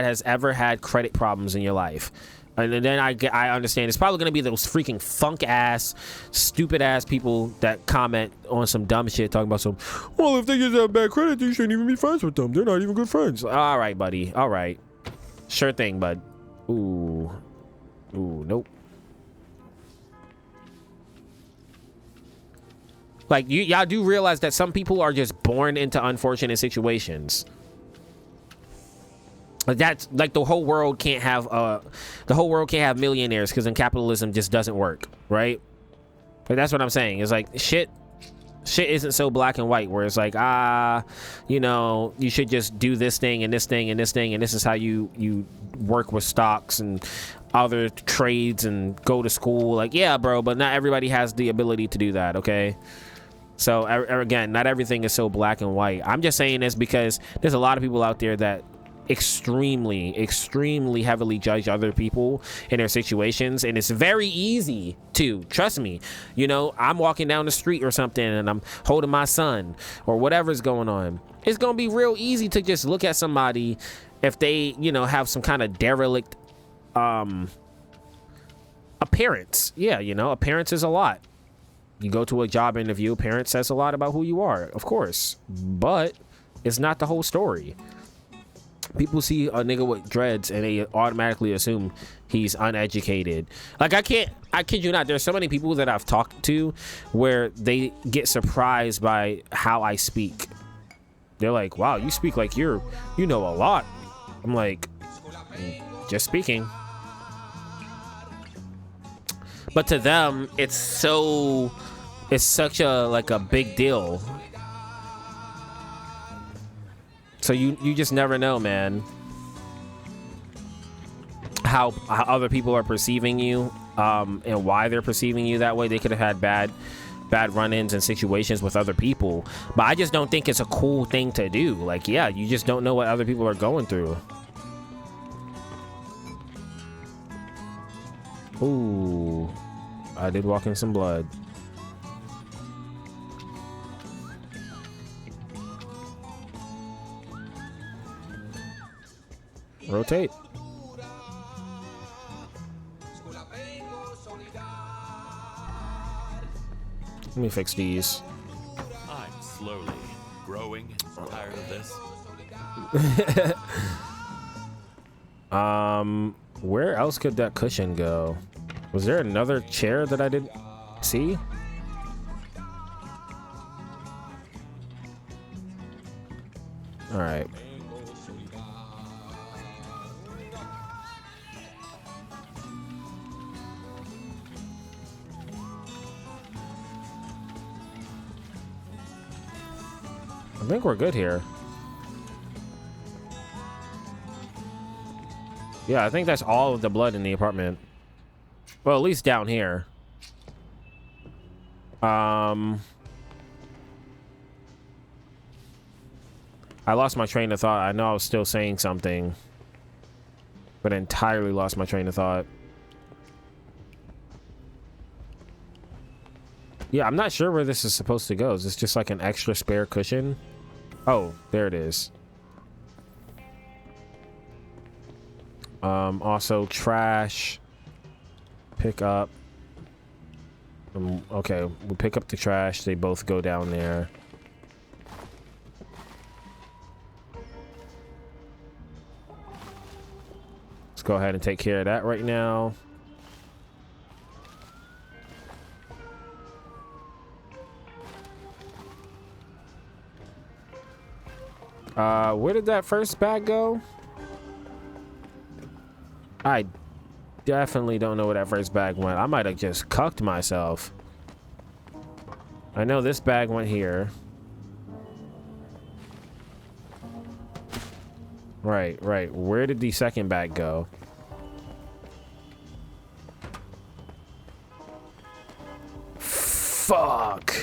has ever had credit problems in your life. And then I understand it's probably going to be those freaking funk ass, stupid ass people that comment on some dumb shit talking about some, well, if they just have bad credit, you shouldn't even be friends with them. They're not even good friends. All right, buddy. All right. Sure thing, bud. Ooh. Ooh, nope. Like, y'all do realize that some people are just born into unfortunate situations. Like that's like the whole world can't have millionaires because then capitalism just doesn't work, right? Like that's what I'm saying. It's like shit isn't so black and white where it's like, you know, you should just do this thing and this thing and this thing and this is how you work with stocks and other trades and go to school. Like, yeah, bro, but not everybody has the ability to do that, okay? So again, not everything is so black and white. I'm just saying this because there's a lot of people out there that extremely heavily judge other people in their situations, and it's very easy to, trust me, you know, I'm walking down the street or something and I'm holding my son or whatever's going on. It's gonna be real easy to just look at somebody if they, you know, have some kind of derelict appearance. Yeah, you know, appearance is a lot. You go to a job interview, appearance says a lot about who you are, of course, but it's not the whole story. People see a nigga with dreads and they automatically assume he's uneducated. Like, I kid you not, there's so many people that I've talked to where they get surprised by how I speak. They're like, wow, you speak like you know a lot. I'm like, just speaking. But to them, it's such a, like, a big deal. So you just never know, man, how other people are perceiving you, and why they're perceiving you that way. They could have had bad run-ins and situations with other people, but I just don't think it's a cool thing to do. Like, yeah, you just don't know what other people are going through. Ooh, I did walk in some blood. Rotate. Let me fix these. I'm slowly growing tired of this. Where else could that cushion go? Was there another chair that I didn't see? All right. I think we're good here. Yeah, I think that's all of the blood in the apartment. Well, at least down here. I lost my train of thought. I know I was still saying something, but entirely lost my train of thought. Yeah, I'm not sure where this is supposed to go. Is this just like an extra spare cushion? Oh, there it is. Also trash. Pick up. Okay, we pick up the trash. They both go down there. Let's go ahead and take care of that right now. Where did that first bag go? I definitely don't know where that first bag went. I might have just cucked myself. I know this bag went here. Right. Where did the second bag go? Fuck.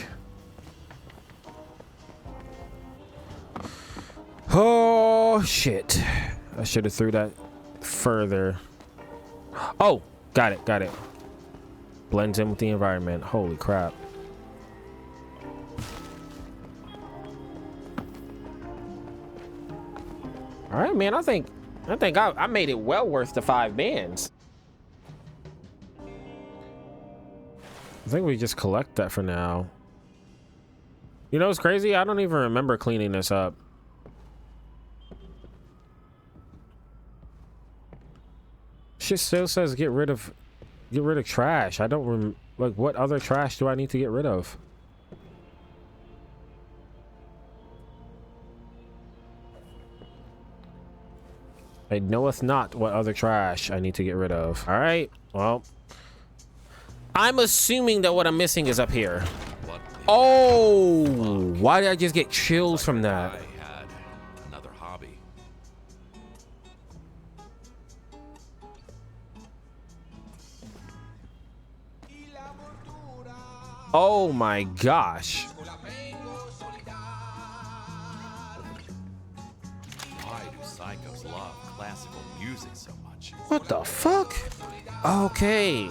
Oh, shit. I should have threw that further. Oh, got it. Blends in with the environment. Holy crap. All right, man. I think I made it well worth the 5 bands. I think we just collect that for now. You know what's crazy? I don't even remember cleaning this up. Shit still says get rid of trash. I don't like, what other trash do I need to get rid of? I knoweth not what other trash I need to get rid of. All right, well, I'm assuming that what I'm missing is up here. Oh, why did I just get chills from that? I had another hobby. Oh my gosh. Why do psychos love classical music so much? What the fuck? Okay.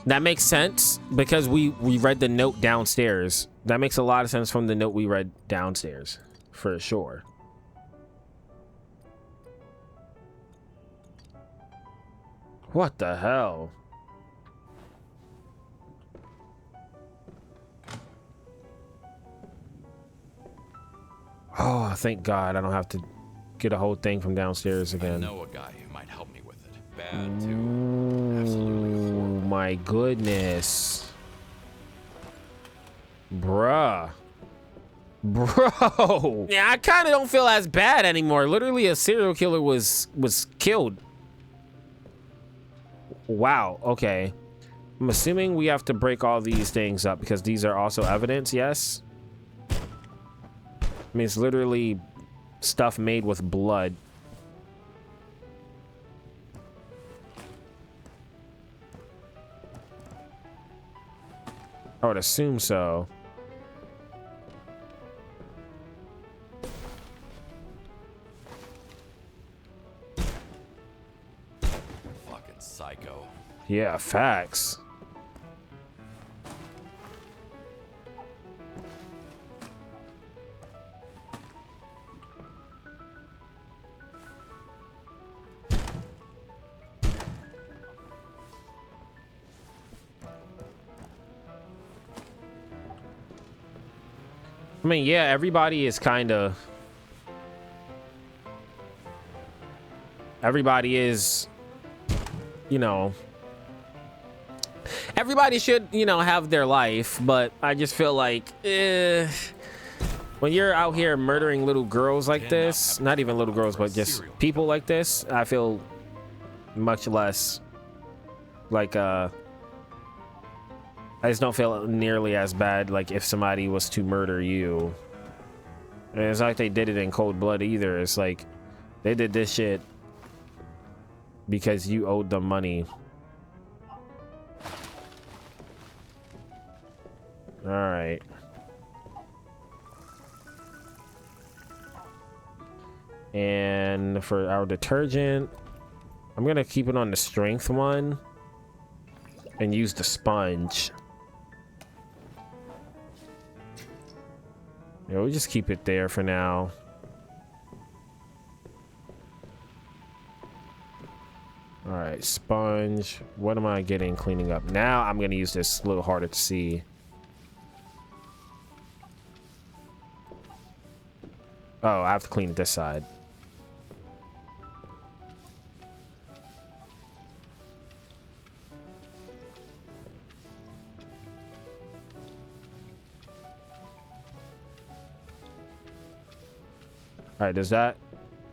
That makes sense because we read the note downstairs. That makes a lot of sense from the note we read downstairs, for sure. What the hell? Oh, thank God I don't have to get a whole thing from downstairs I again. know a guy who might help me with it. Bad too. Absolutely Oh horrible. my goodness. Bruh. Bro. Yeah, I kind of don't feel as bad anymore. Literally a serial killer was killed. Wow. Okay. I'm assuming we have to break all these things up because these are also evidence, yes? I mean, it's literally stuff made with blood. I would assume so. Fucking psycho. Yeah, facts. I mean, yeah, everybody is kind of... Everybody is, you know... Everybody should, you know, have their life, but I just feel like, when you're out here murdering little girls like this, not even little girls, but just people like this, I feel much less like, I just don't feel nearly as bad like if somebody was to murder you. And it's not like they did it in cold blood either. It's like they did this shit because you owed them money. All right. And for our detergent, I'm gonna keep it on the strength one and use the sponge. Yeah, we'll just keep it there for now. All right, sponge. What am I getting cleaning up? Now I'm gonna use this a little harder to see. Oh, I have to clean this side. All right, does that?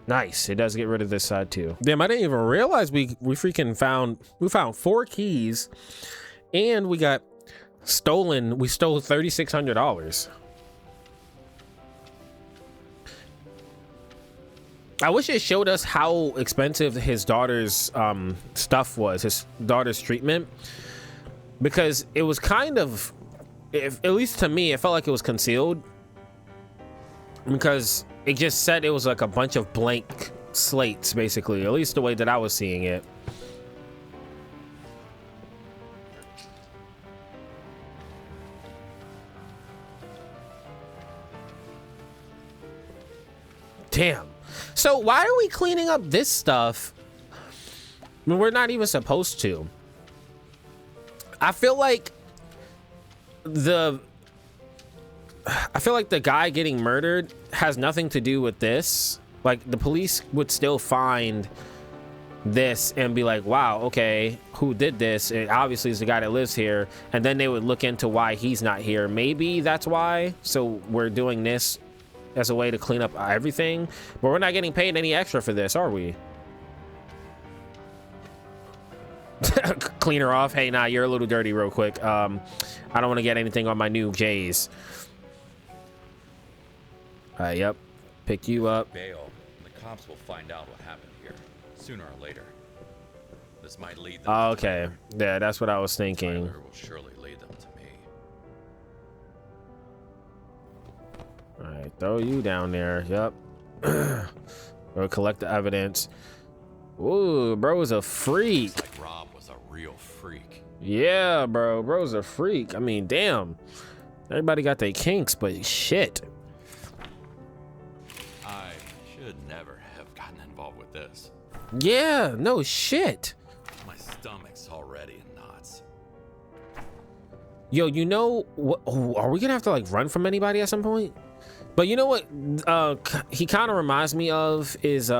Nice. It does get rid of this side too. Damn, I didn't even realize we freaking found 4 keys, and we got stolen. We stole $3,600. I wish it showed us how expensive his daughter's stuff was, his daughter's treatment, because it was kind of, at least to me, it felt like it was concealed, because it just said it was like a bunch of blank slates, basically, at least the way that I was seeing it. Damn. So why are we cleaning up this stuff when we're not even supposed to? I feel like the guy getting murdered has nothing to do with this. Like, the police would still find this and be like, wow, okay, who did this? It obviously is the guy that lives here. And then they would look into why he's not here. Maybe that's why. So we're doing this as a way to clean up everything, but we're not getting paid any extra for this, are we? Clean her off. Hey, nah, you're a little dirty real quick. I don't want to get anything on my new J's. Yep. Pick you up. Bail. The cops will find out what happened here sooner or later. This might lead them. Okay. Yeah, that's what I was thinking. Tyler will surely lead them to me. All right, throw you down there. Yep. We'll collect the evidence. Ooh, bro's a freak. Looks like Rob was a real freak. Yeah, bro. Bro's a freak. I mean, damn. Everybody got their kinks, but shit. I should never have gotten involved with this. Yeah, no shit. My stomach's already in knots. Yo, you know what? Oh, are we gonna have to like run from anybody at some point? But you know what he kind of reminds me of is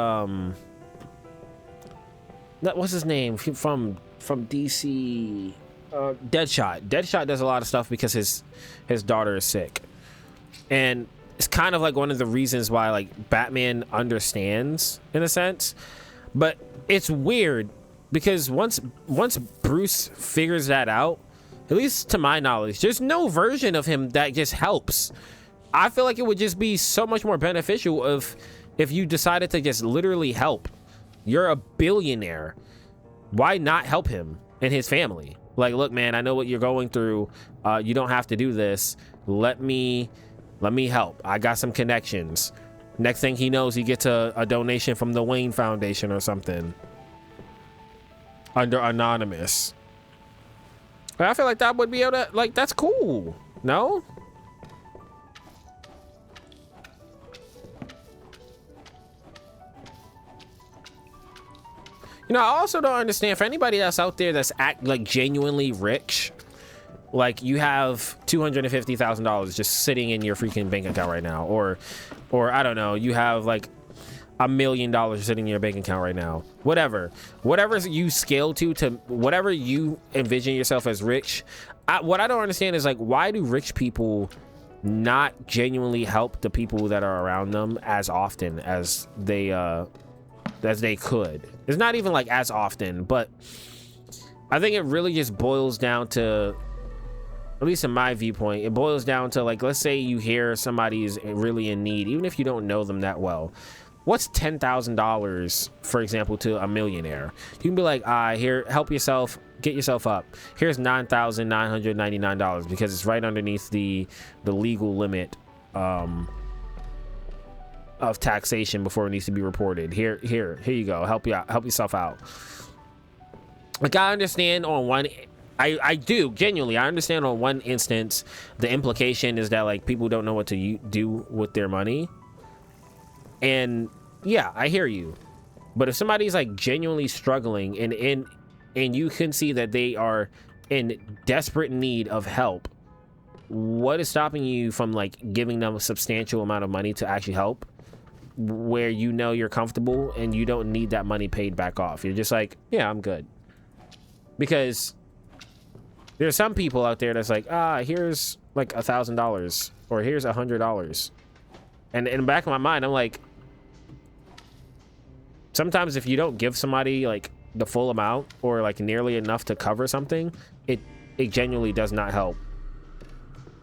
what's his name from DC, Deadshot. Deadshot does a lot of stuff because his daughter is sick, and it's kind of like one of the reasons why like Batman understands in a sense. But it's weird because once Bruce figures that out, at least to my knowledge, there's no version of him that just helps. I feel like it would just be so much more beneficial if you decided to just literally help. You're a billionaire. Why not help him and his family? Like, look, man, I know what you're going through. You don't have to do this. Let me help. I got some connections. Next thing he knows, he gets a donation from the Wayne Foundation or something under anonymous. I feel like that would be able to, like, that's cool. No? You know, I also don't understand for anybody that's out there that's like genuinely rich, like you have $250,000 just sitting in your freaking bank account right now, or I don't know, you have like $1 million sitting in your bank account right now. Whatever you scale to whatever you envision yourself as rich. What I don't understand is like, why do rich people not genuinely help the people that are around them as often as they could? It's not even like as often, but I think it really just boils down to, at least in my viewpoint, it boils down to like, let's say you hear somebody is really in need, even if you don't know them that well. What's $10,000, for example, to a millionaire? You can be like, here, help yourself, get yourself up. Here's $9,999 because it's right underneath the legal limit of taxation before it needs to be reported. Here you go. Help yourself out. Like, I understand on one, I do genuinely, I understand on one instance, the implication is that like people don't know what to do with their money. And yeah, I hear you. But if somebody's like genuinely struggling and you can see that they are in desperate need of help, what is stopping you from like giving them a substantial amount of money to actually help, where you know you're comfortable and you don't need that money paid back off? You're just like, yeah, I'm good. Because there's some people out there that's like, here's like $1,000 or here's $100. And in the back of my mind, I'm like, sometimes if you don't give somebody like the full amount or like nearly enough to cover something, it genuinely does not help,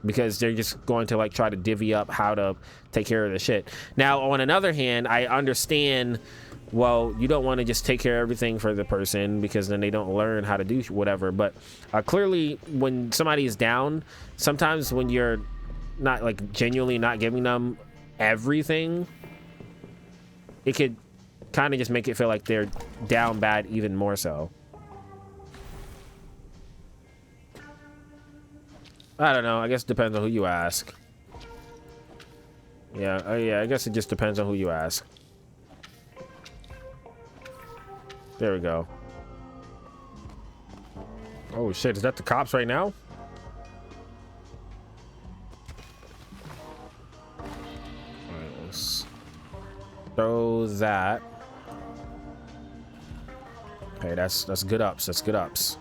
because they're just going to like try to divvy up how to take care of the shit. Now, on another hand, I understand, well, you don't want to just take care of everything for the person because then they don't learn how to do whatever. But clearly when somebody is down, sometimes when you're not like genuinely not giving them everything, it could kind of just make it feel like they're down bad even more so. I don't know. I guess it depends on who you ask. Yeah, I guess it just depends on who you ask. There we go. Oh shit, is that the cops right now? Alright, let's throw that. Okay, that's good ups. That's good ups.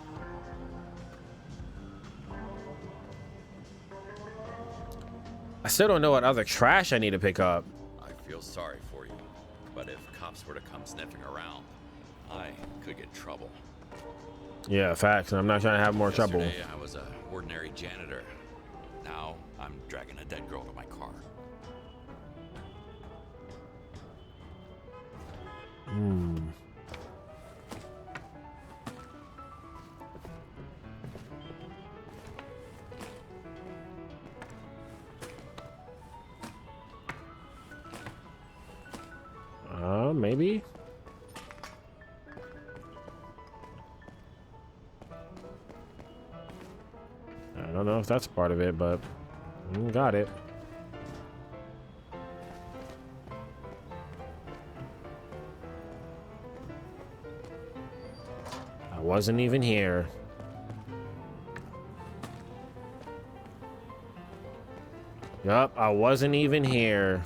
I still don't know what other trash I need to pick up. I feel sorry for you, but if cops were to come sniffing around, I could get in trouble. Yeah, facts. And I'm not trying to have more trouble. Yesterday, I was an ordinary janitor. Now I'm dragging a dead girl to my car. Maybe. I don't know if that's part of it, but got it. I wasn't even here. Yup, I wasn't even here.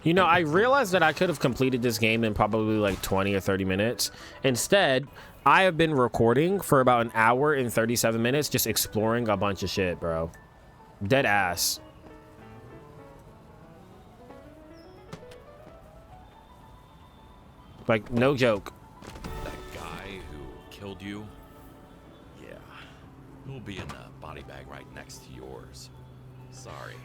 You know, I realized that I could have completed this game in probably like 20 or 30 minutes. Instead, I have been recording for about an hour and 37 minutes just exploring a bunch of shit, bro. Dead ass. Like, no joke. That guy who killed you? Yeah. He'll be in the body bag right next to yours. Sorry.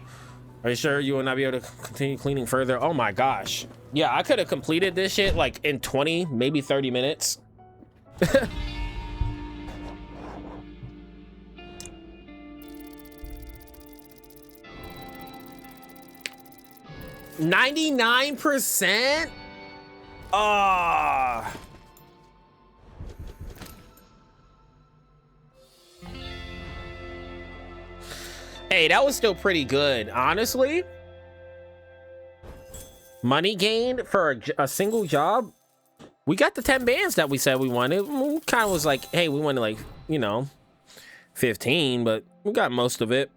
Are you sure you will not be able to continue cleaning further? Oh my gosh. Yeah, I could have completed this shit like in 20, maybe 30 minutes. 99%? Ah. Hey, that was still pretty good, honestly. Money gained for a single job. We got the 10 bands that we said we wanted. We kind of was like, hey, we wanted like, you know, 15, but we got most of it.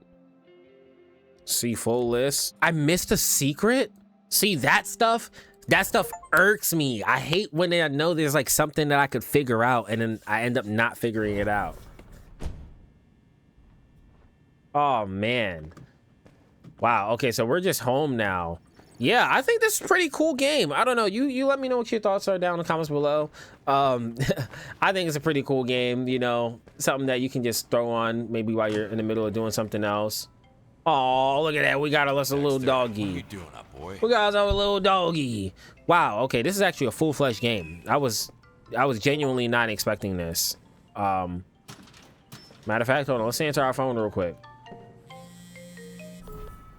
See full list. I missed a secret. See, that stuff irks me. I hate when I know there's like something that I could figure out and then I end up not figuring it out. Oh man. Wow. Okay, so we're just home now. Yeah, I think this is a pretty cool game. I don't know. You let me know what your thoughts are down in the comments below. I think it's a pretty cool game, you know, something that you can just throw on maybe while you're in the middle of doing something else. Oh, look at that. We got us a little doggy. What are you doing up, boy? We got us a little doggy. Wow, okay, this is actually a full-fledged game. I was genuinely not expecting this. Matter of fact, hold on, let's answer our phone real quick.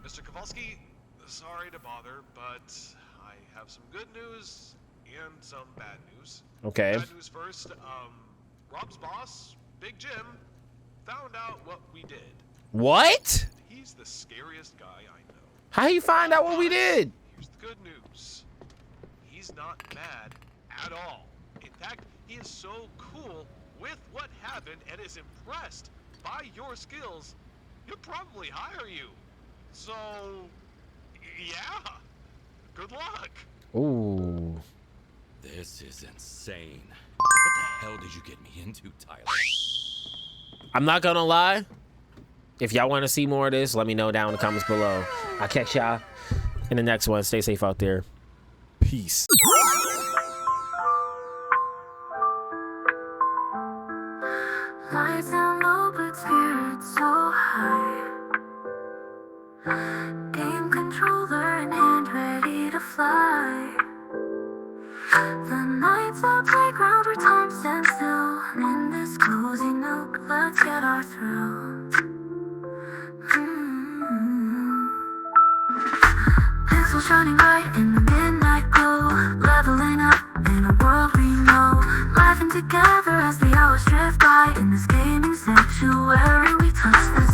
Mr. Kowalski, sorry to bother, but I have some good news and some bad news. Okay. Bad news first, Rob's boss, Big Jim, found out what we did. What? He's the scariest guy I know. How you find out what we did? Here's the good news. He's not mad at all. In fact, he is so cool with what happened and is impressed by your skills, he'll probably hire you. So, yeah, good luck. Ooh. This is insane. What the hell did you get me into, Tyler? I'm not gonna lie. If y'all want to see more of this, let me know down in the comments below. I'll catch y'all in the next one. Stay safe out there. Peace. Lights down low, but spirits so high. Game controller in hand, ready to fly. The night's our playground where time stands still. In this cozy nook, let's get our thrill. Pencils shining bright in the midnight glow, leveling up in a world we know, laughing together as the hours drift by in this gaming sanctuary. We touch the